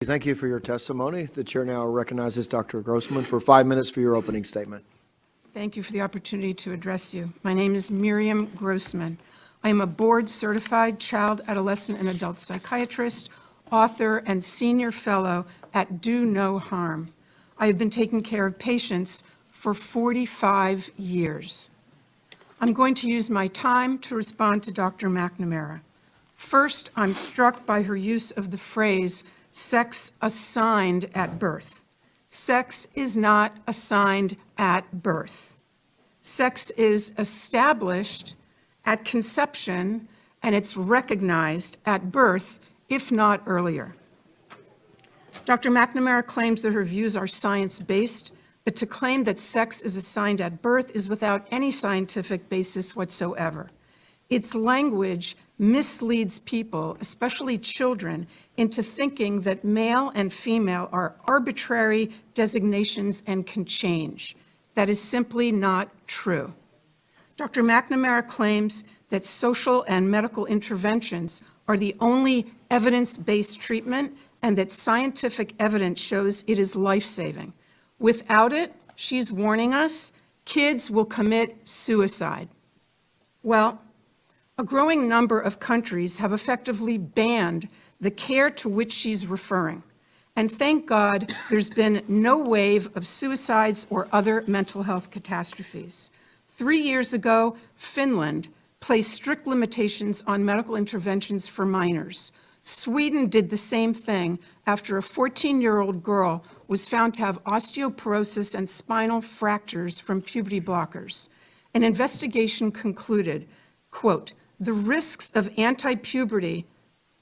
Thank you for your testimony. The chair now recognizes Dr. غروسمان for 5 minutes for your opening statement. Thank you for the opportunity to address you. My name is Miriam غروسمان. I am a board-certified child, adolescent, and adult psychiatrist, author, and senior fellow at Do No Harm. I have been taking care of patients for 45 years. I'm going to use my time to respond to Dr. McNamara. First, I'm struck by her use of the phrase, sex assigned at birth. Sex is not assigned at birth. Sex is established at conception, and it's recognized at birth, if not earlier. Dr. McNamara claims that her views are science-based, but to claim that sex is assigned at birth is without any scientific basis whatsoever. Its language misleads people, especially children, into thinking that male and female are arbitrary designations and can change. That is simply not true. Dr. McNamara claims that social and medical interventions are the only evidence-based treatment and that scientific evidence shows it is life-saving. Without it, she's warning us, kids will commit suicide. Well, a growing number of countries have effectively banned the care to which she's referring. And thank God there's been no wave of suicides or other mental health catastrophes. 3 years ago, Finland placed strict limitations on medical interventions for minors. Sweden did the same thing after a 14-year-old girl was found to have osteoporosis and spinal fractures from puberty blockers. An investigation concluded, quote, the risks of anti-puberty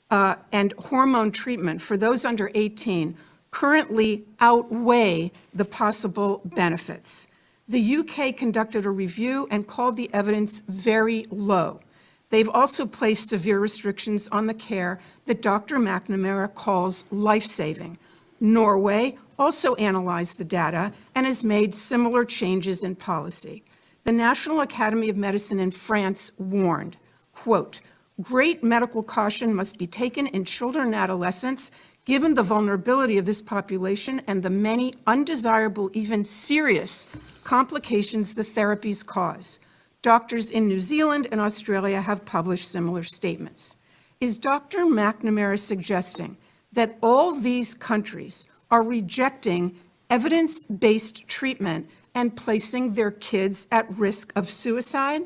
and hormone treatment for those under 18 currently outweigh the possible benefits. The UK conducted a review and called the evidence very low. They've also placed severe restrictions on the care that Dr. McNamara calls life-saving. Norway also analyzed the data and has made similar changes in policy. The National Academy of Medicine in France warned, quote, great medical caution must be taken in children and adolescents given the vulnerability of this population and the many undesirable, even serious complications the therapies cause. Doctors in New Zealand and Australia have published similar statements. Is Dr. McNamara suggesting that all these countries are rejecting evidence-based treatment and placing their kids at risk of suicide?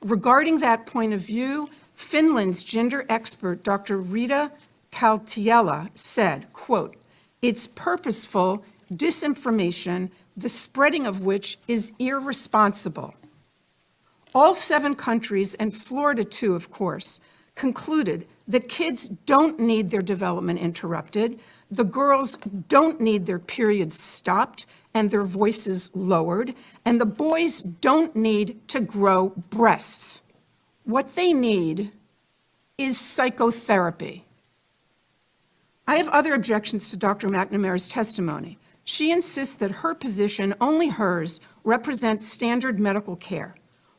Regarding that point of view, Finland's gender expert, Dr. Rita Kaltiela, said, quote, it's purposeful disinformation, the spreading of which is irresponsible. All 7 countries, and Florida too, of course, concluded that kids don't need their development interrupted, the girls don't need their periods stopped and their voices lowered, and the boys don't need to grow breasts. What they need is psychotherapy. I have other objections to Dr. McNamara's testimony. She insists that her position, only hers, represents standard medical care.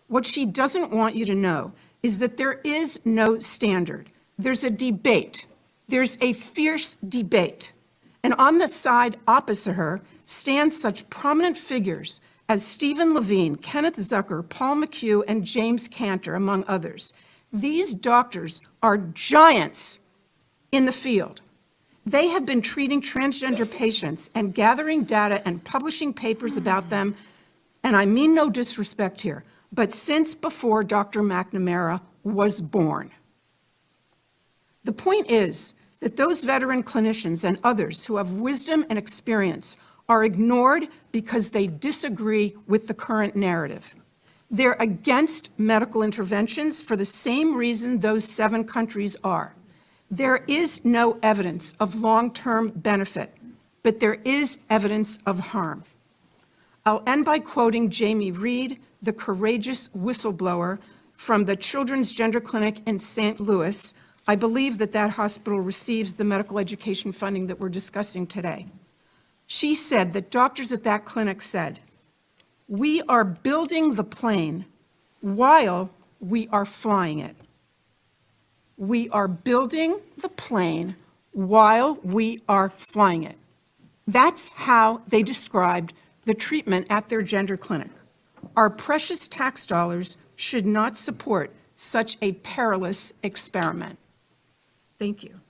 What she doesn't want you to know is that there is no standard. There's a debate. There's a fierce debate. And on the side opposite her stand such prominent figures as Stephen Levine, Kenneth Zucker, Paul McHugh, and James Cantor, among others. These doctors are giants in the field. They have been treating transgender patients and gathering data and publishing papers about them, and I mean no disrespect here, but since before Dr. McNamara was born. The point is that those veteran clinicians and others who have wisdom and experience are ignored because they disagree with the current narrative. They're against medical interventions for the same reason those 7 countries are. There is no evidence of long-term benefit, but there is evidence of harm. I'll end by quoting Jamie Reed, the courageous whistleblower from the Children's Gender Clinic in St. Louis. I believe that that hospital receives the medical education funding that we're discussing today. She said that doctors at that clinic said, we are building the plane while we are flying it. We are building the plane while we are flying it. That's how they described the treatment at their gender clinic. Our precious tax dollars should not support such a perilous experiment. Thank you.